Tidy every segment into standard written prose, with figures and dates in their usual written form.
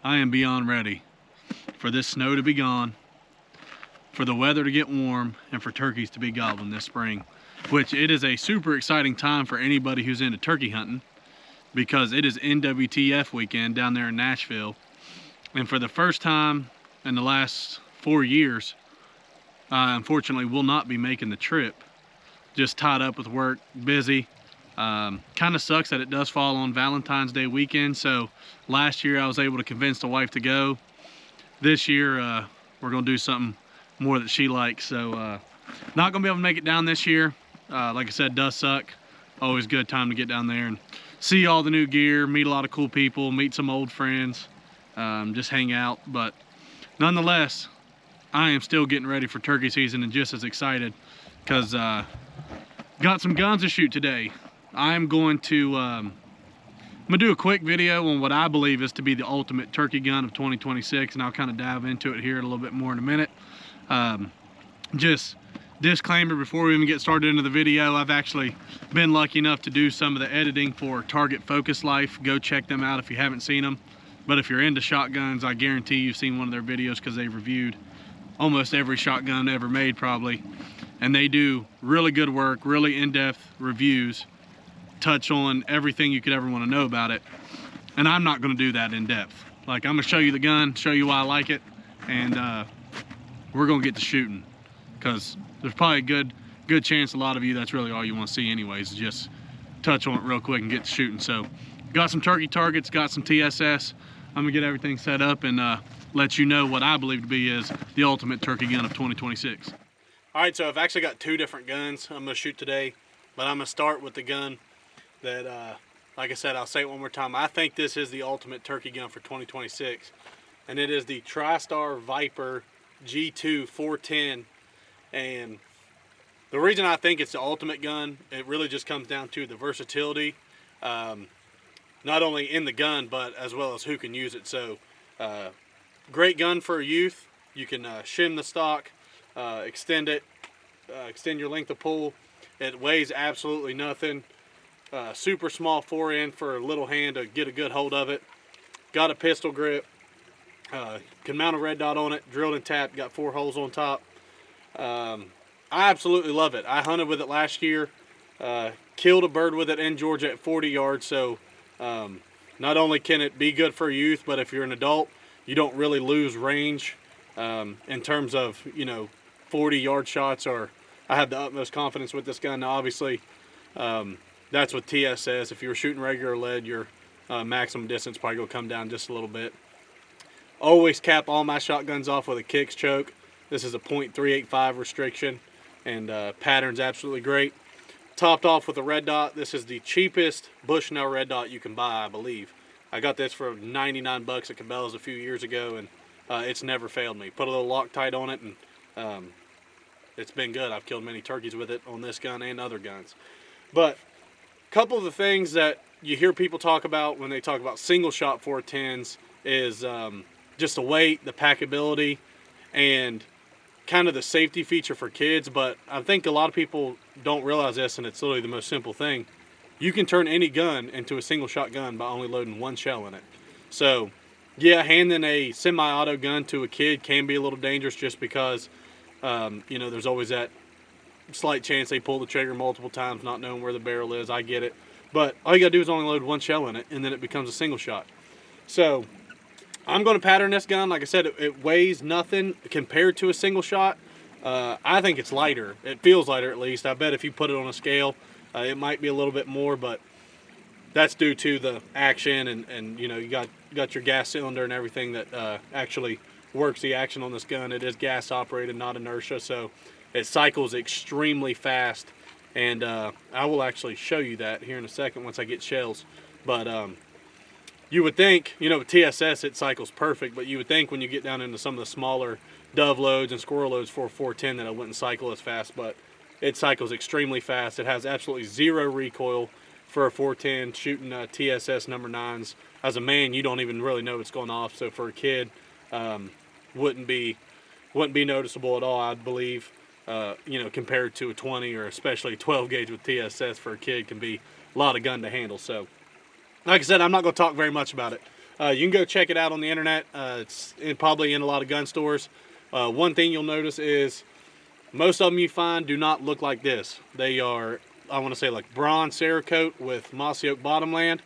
I am beyond ready for this snow to be gone, for the weather to get warm, and for turkeys to be gobbling this spring, which it is a super exciting time for anybody who's into turkey hunting, because it is NWTF weekend down there in Nashville. And for the first time in the last 4 years, I unfortunately will not be making the trip. Just tied up with work, busy. Kind of sucks that it does fall on Valentine's Day weekend. So last year I was able to convince the wife to go. This year we're gonna do something more that she likes. So not gonna be able to make it down this year. Like I said, does suck. Always good time to get down there and see all the new gear, meet a lot of cool people, meet some old friends, just hang out. But nonetheless, I am still getting ready for turkey season and just as excited because got some guns to shoot today. I'm going to do a quick video on what I believe is to be the ultimate turkey gun of 2026, and I'll kind of dive into it here a little bit more in a minute. Just disclaimer before we even get started into the video, I've actually been lucky enough to do some of the editing for Target Focus Life. Go check them out if you haven't seen them. But if you're into shotguns, I guarantee you've seen one of their videos because they've reviewed almost every shotgun ever made probably. And they do really good work, really in-depth reviews, touch on everything you could ever want to know about it. And I'm not going to do that in depth. Like, I'm going to show you the gun, show you why I like it, and we're going to get to shooting, because there's probably a good chance a lot of you that's really all you want to see anyways, is just touch on it real quick and get to shooting. So got some turkey targets, got some TSS. I'm gonna get everything set up and let you know what I believe to be is the ultimate turkey gun of 2026. All right, so I've actually got two different guns I'm gonna shoot today, but I'm gonna start with the gun that, like I said, I'll say it one more time. I think this is the ultimate turkey gun for 2026, and it is the Tristar Viper G2 410. And the reason I think it's the ultimate gun, it really just comes down to the versatility, not only in the gun, but as well as who can use it. So great gun for a youth. You can shim the stock, extend it, extend your length of pull. It weighs absolutely nothing. Super small forend for a little hand to get a good hold of it. Got a pistol grip. Can mount a red dot on it, drilled and tapped, got 4 holes on top. I absolutely love it. I hunted with it last year, killed a bird with it in Georgia at 40 yards. So not only can it be good for youth, but if you're an adult, you don't really lose range in terms of, 40-yard shots. Or I have the utmost confidence with this gun. Now, obviously, that's with TSS. If you were shooting regular lead, your maximum distance probably will come down just a little bit. Always cap all my shotguns off with a Kicks choke. This is a .385 restriction, and pattern's absolutely great. Topped off with a red dot. This is the cheapest Bushnell red dot you can buy, I believe. I got this for 99 bucks at Cabela's a few years ago, and it's never failed me. Put a little Loctite on it, and it's been good. I've killed many turkeys with it on this gun and other guns. But a couple of the things that you hear people talk about when they talk about single shot 410s is just the weight, the packability, and kind of the safety feature for kids. But I think a lot of people don't realize this, and it's literally the most simple thing. You can turn any gun into a single shot gun by only loading 1 shell in it. So yeah, handing a semi-auto gun to a kid can be a little dangerous, just because there's always that slight chance they pull the trigger multiple times not knowing where the barrel is. I get it, but all you gotta do is only load 1 shell in it, and then it becomes a single shot. So I'm going to pattern this gun. Like I said, it weighs nothing compared to a single shot. I think it's lighter. It feels lighter, at least. I bet if you put it on a scale, it might be a little bit more, but that's due to the action and you got your gas cylinder and everything that actually works the action on this gun. It is gas operated, not inertia, so it cycles extremely fast. And I will actually show you that here in a second once I get shells. But you would think, with TSS it cycles perfect, but you would think when you get down into some of the smaller dove loads and squirrel loads for a 410 that it wouldn't cycle as fast, but it cycles extremely fast. It has absolutely 0 recoil for a 410 shooting TSS number 9s. As a man, you don't even really know what's going off, so for a kid, wouldn't be noticeable at all, I believe. Compared to a 20 or especially a 12 gauge with TSS for a kid can be a lot of gun to handle. So like I said, I'm not going to talk very much about it. You can go check it out on the internet. It's probably in a lot of gun stores. One thing you'll notice is most of them you find do not look like this. They are, I want to say, like bronze Cerakote with mossy oak bottomland.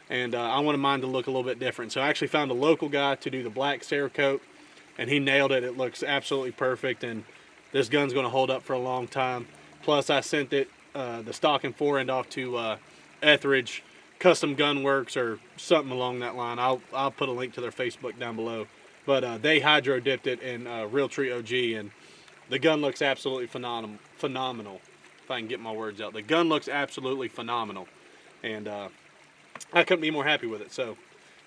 And I wanted mine to look a little bit different. So I actually found a local guy to do the black Cerakote, and he nailed it. It looks absolutely perfect, and this gun's going to hold up for a long time. Plus, I sent it, the stock and forend off to Etheridge Custom Gun Works or something along that line. I'll put a link to their Facebook down below. But they hydro dipped it in Realtree OG, and the gun looks absolutely phenomenal. If I can get my words out, the gun looks absolutely phenomenal, and I couldn't be more happy with it. So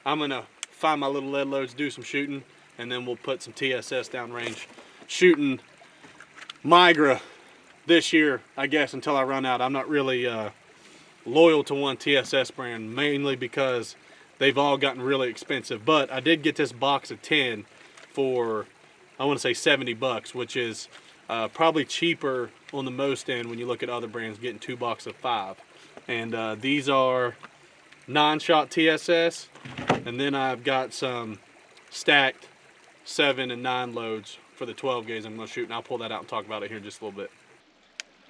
I'm gonna find my little lead loads, do some shooting, and then we'll put some TSS downrange shooting Migra this year, I guess, until I run out. I'm not really loyal to one TSS brand, mainly because they've all gotten really expensive. But I did get this box of 10 for, I want to say 70 bucks, which is probably cheaper on the most end when you look at other brands getting 2 boxes of 5. And these are 9-shot TSS, and then I've got some stacked 7 and 9 loads for the 12 gauge I'm going to shoot, and I'll pull that out and talk about it here in just a little bit.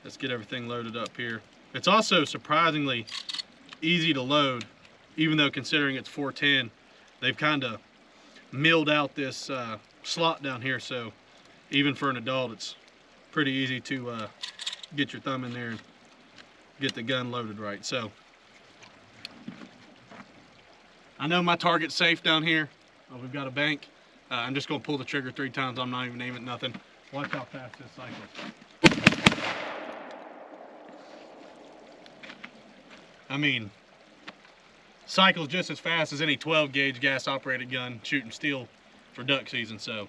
Let's get everything loaded up here. It's also surprisingly easy to load, even though considering it's 410, they've kind of milled out this slot down here, so even for an adult it's pretty easy to get your thumb in there and get the gun loaded right. So I know my target's safe down here. We've got a bank. I'm just going to pull the trigger 3 times. I'm not even aiming nothing. Watch how fast this cycles. I mean, cycles just as fast as any 12 gauge gas operated gun shooting steel for duck season. So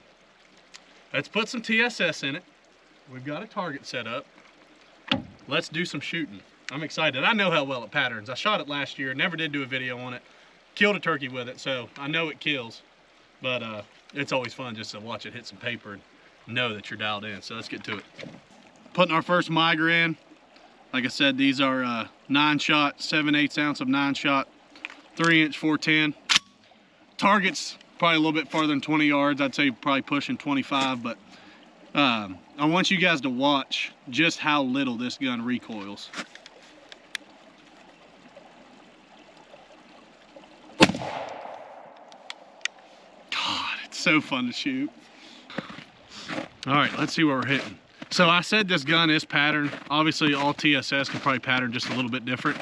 let's put some TSS in it. We've got a target set up. Let's do some shooting. I'm excited. I know how well it patterns. I shot it last year, never did do a video on it. Killed a turkey with it, so I know it kills. But it's always fun just to watch it hit some paper and know that you're dialed in. So let's get to it. Putting our first Migra in. Like I said, these are 9-shot, 7/8 ounce of 9-shot, 3-inch 410. Target's probably a little bit farther than 20 yards. I'd say probably pushing 25, but I want you guys to watch just how little this gun recoils. God, it's so fun to shoot. All right, let's see what we're hitting. So I said this gun is patterned. Obviously all TSS can probably pattern just a little bit different.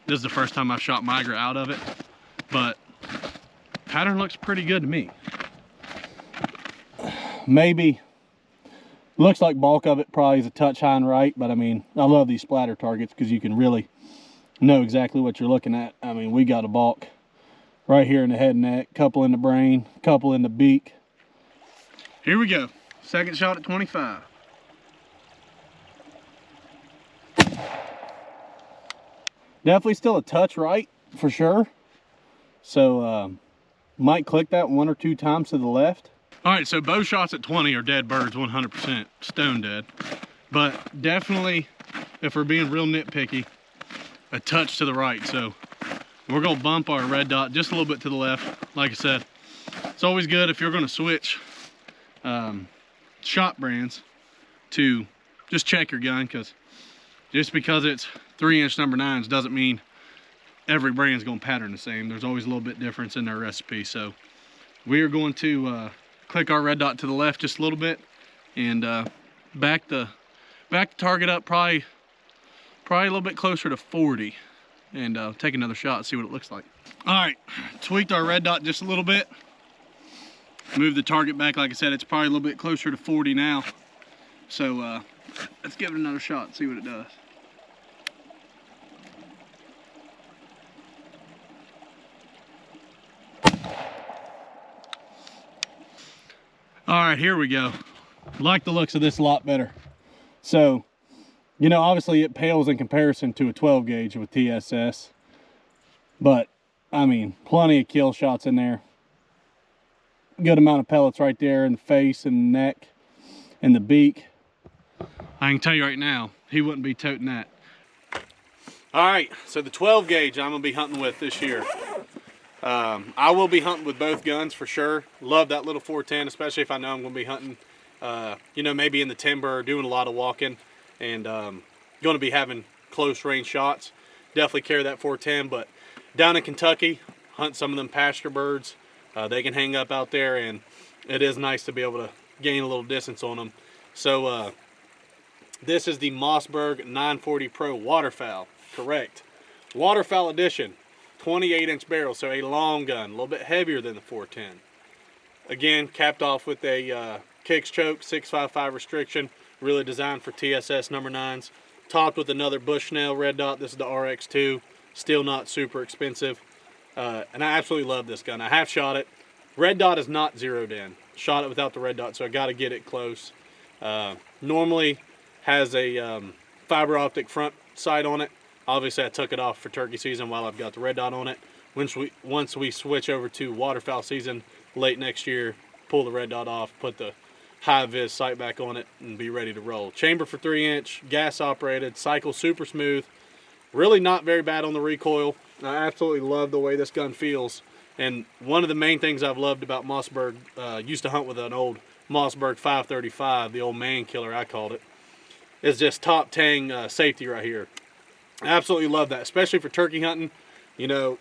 This is the first time I've shot Migra out of it, but pattern looks pretty good to me. Maybe, looks like bulk of it probably is a touch high and right, but I mean, I love these splatter targets because you can really know exactly what you're looking at. I mean, we got a bulk right here in the head and neck, couple in the brain, couple in the beak. Here we go. Second shot at 25. Definitely still a touch right, for sure. So, might click that 1 or 2 times to the left. All right, so bow shots at 20 are dead birds, 100%, stone dead. But definitely, if we're being real nitpicky, a touch to the right. So we're gonna bump our red dot just a little bit to the left. Like I said, it's always good if you're gonna switch shot brands to just check your gun, because just because it's 3-inch number 9s doesn't mean every brand's going to pattern the same. There's always a little bit difference in their recipe. So we are going to click our red dot to the left just a little bit and back the target up probably a little bit closer to 40, and take another shot and see what it looks like. All right, tweaked our red dot just a little bit. Move the target back. Like I said, it's probably a little bit closer to 40 now. So let's give it another shot and see what it does. All right, here we go. Like the looks of this a lot better. So, you know, obviously it pales in comparison to a 12 gauge with TSS, but I mean, plenty of kill shots in there. Good amount of pellets right there in the face and the neck and the beak. I can tell you right now, he wouldn't be toting that. All right, so the 12 gauge I'm gonna be hunting with this year. I will be hunting with both guns for sure. Love that little 410, especially if I know I'm going to be hunting, you know, maybe in the timber or doing a lot of walking and going to be having close range shots. Definitely carry that 410, but down in Kentucky, hunt some of them pasture birds. They can hang up out there, and it is nice to be able to gain a little distance on them. So this is the Mossberg 940 Pro Waterfowl, correct. Waterfowl edition, 28-inch barrel, so a long gun, a little bit heavier than the 410. Again, capped off with a Kicks choke, 655 restriction, really designed for TSS number 9s. Topped with another Bushnell red dot. This is the RX2, still not super expensive. And I absolutely love this gun. I have shot it. Red dot is not zeroed in. Shot it without the red dot, so I got to get it close. Normally has a fiber optic front sight on it. Obviously, I took it off for turkey season while I've got the red dot on it. Once we switch over to waterfowl season late next year, pull the red dot off, put the high vis sight back on it, and be ready to roll. Chamber for 3-inch, gas operated, cycle super smooth. Really not very bad on the recoil. I absolutely love the way this gun feels. And one of the main things I've loved about Mossberg, used to hunt with an old Mossberg 535, the old man killer I called it, is just top tang safety right here. I absolutely love that, especially for turkey hunting. You know,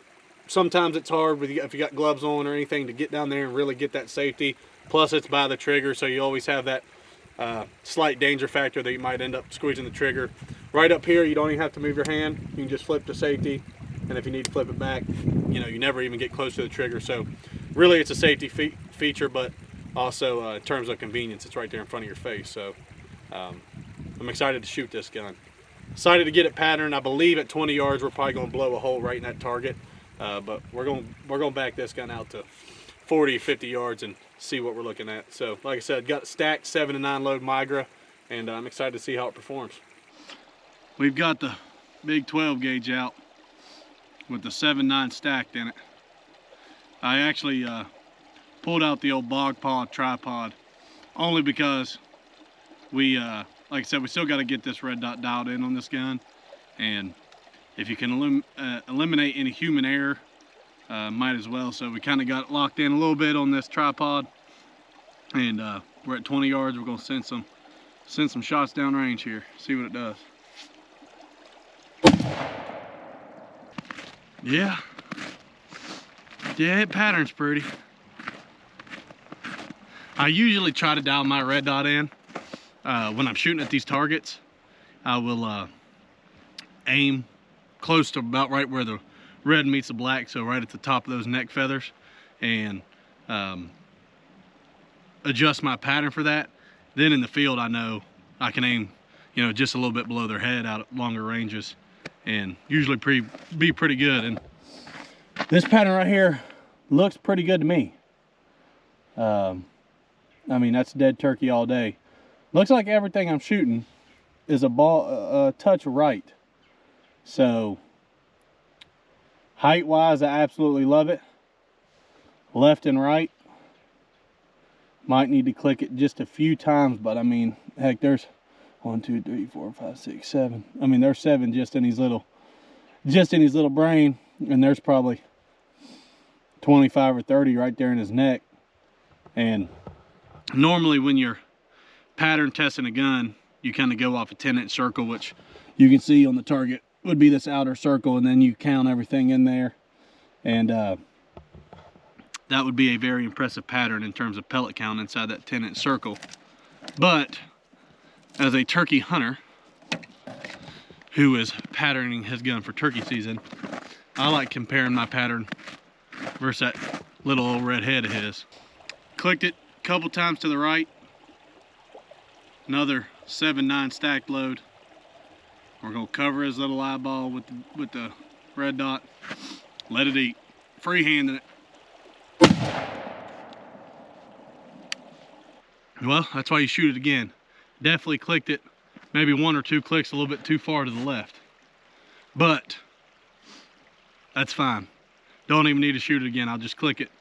sometimes it's hard if you got gloves on or anything to get down there and really get that safety. Plus it's by the trigger, so you always have that slight danger factor that you might end up squeezing the trigger. Right up here, you don't even have to move your hand. You can just flip to safety, and if you need to flip it back, you know, you never even get close to the trigger. So really it's a safety feature, but also in terms of convenience, it's right there in front of your face. So I'm excited to shoot this gun. Excited to get it patterned. I believe at 20 yards we're probably going to blow a hole right in that target, but we're going to back this gun out to 40, 50 yards and see what we're looking at. So like I said, got stacked 7 to 9 load Migra, and I'm excited to see how it performs. We've got the big 12 gauge out with the 7.9 stacked in it. I actually pulled out the old bog paw tripod only because we like I said, we still got to get this red dot dialed in on this gun, and if you can eliminate any human error, might as well. So we kind of got it locked in a little bit on this tripod, and we're at 20 yards. We're going to send some shots down range here, see what it does. Yeah, it patterns pretty. I usually try to dial my red dot in when I'm shooting at these targets. I will aim close to about right where the red meets the black, so right at the top of those neck feathers, and adjust my pattern for that. Then in the field, I know I can aim, you know, just a little bit below their head out at longer ranges, and usually be pretty good. And this pattern right here looks pretty good to me. I mean, that's dead turkey all day. Looks like everything I'm shooting is a touch right. So height wise, I absolutely love it. Left and right, might need to click it just a few times, but I mean, heck, there's 1, 2, 3, 4, 5, 6, 7. I mean, there's 7 just in his little brain, and there's probably 25 or 30 right there in his neck. And normally when you're pattern testing a gun, you kind of go off a 10-inch circle, which you can see on the target would be this outer circle, and then you count everything in there, and that would be a very impressive pattern in terms of pellet count inside that 10-inch circle. But as a turkey hunter who is patterning his gun for turkey season, I like comparing my pattern versus that little old red head of his. Clicked it a couple times to the right. Another 7.9 stacked load. We're gonna cover his little eyeball with the red dot. Let it eat. Freehanding it. Well, that's why you shoot it again. Definitely clicked it maybe 1 or 2 clicks a little bit too far to the left. But that's fine. Don't even need to shoot it again. I'll just click it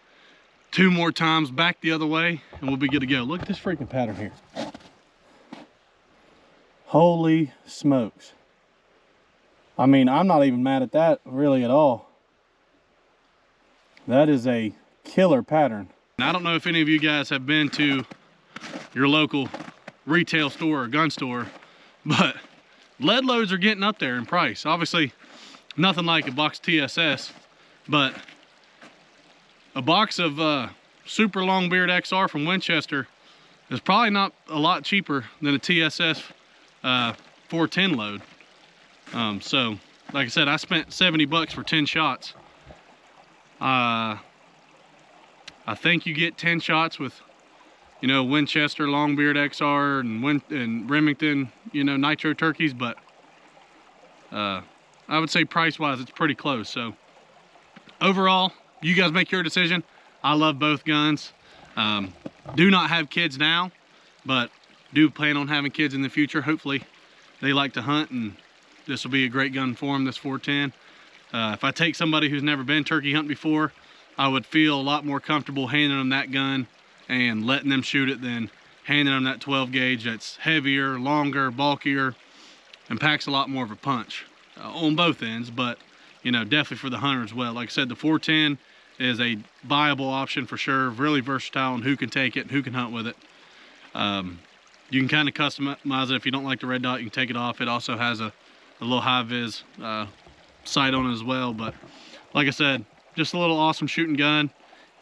2 more times back the other way and we'll be good to go. Look at this freaking pattern here. Holy smokes. I mean, I'm not even mad at that really at all. That is a killer pattern. And I don't know if any of you guys have been to your local retail store or gun store, but lead loads are getting up there in price. Obviously, nothing like a box TSS, but a box of super long beard XR from Winchester is probably not a lot cheaper than a TSS 410 load. So, like I said, I spent 70 bucks for 10 shots. I think you get 10 shots with, you know, Winchester Longbeard XR and Remington, you know, nitro turkeys, but I would say price-wise, it's pretty close. So, overall, you guys make your decision. I love both guns. Do not have kids now, but do plan on having kids in the future. Hopefully, they like to hunt, and this will be a great gun for them, this 410. If I take somebody who's never been turkey hunting before, I would feel a lot more comfortable handing them that gun and letting them shoot it than handing them that 12 gauge that's heavier, longer, bulkier, and packs a lot more of a punch on both ends, but you know, definitely for the hunter as well. Like I said, the 410 is a viable option for sure, really versatile, and who can take it and who can hunt with it. You can kind of customize it. If you don't like the red dot, you can take it off. It also has a little high vis sight on it as well, but like I said, just a little awesome shooting gun,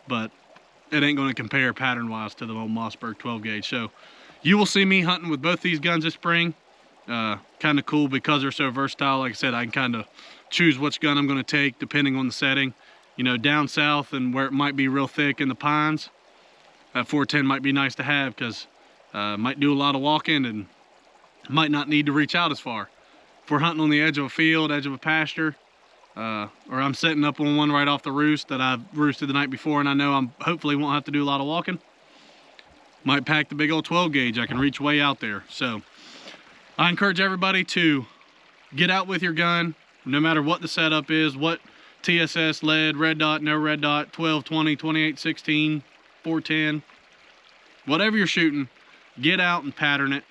but it ain't going to compare pattern wise to the old Mossberg 12 gauge. So you will see me hunting with both these guns this spring. Kind of cool because they're so versatile. Like I said, I can kind of choose which gun I'm going to take depending on the setting. You know, down south and where it might be real thick in the pines, that 410 might be nice to have because might do a lot of walking and might not need to reach out as far. If we're hunting on the edge of a field, edge of a pasture, or I'm setting up on one right off the roost that I've roosted the night before and I know I'm hopefully won't have to do a lot of walking, might pack the big old 12 gauge. I can reach way out there. So I encourage everybody to get out with your gun, no matter what the setup is, what TSS, lead, red dot, no red dot, 12, 20, 28, 16, 410, whatever you're shooting, get out and pattern it.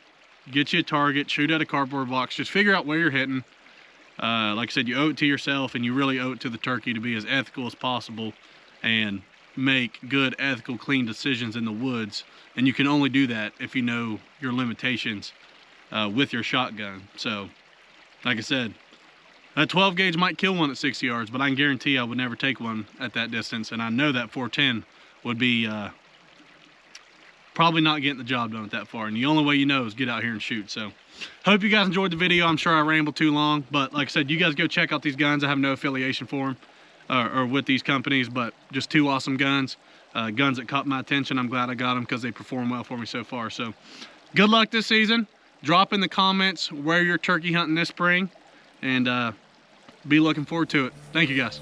Get you a target, shoot at a cardboard box, just figure out where you're hitting. Like I said, you owe it to yourself and you really owe it to the turkey to be as ethical as possible and make good, ethical, clean decisions in the woods. And you can only do that if you know your limitations with your shotgun. So, like I said, that 12 gauge might kill one at 60 yards, but I can guarantee I would never take one at that distance. And I know that 410 would be probably not getting the job done at that far. And the only way you know is get out here and shoot. So, hope you guys enjoyed the video. I'm sure I rambled too long, but like I said, you guys go check out these guns. I have no affiliation for them or with these companies, but just two awesome guns. Guns that caught my attention. I'm glad I got them because they perform well for me so far. So, good luck this season. Drop in the comments where you're turkey hunting this spring, and be looking forward to it. Thank you guys.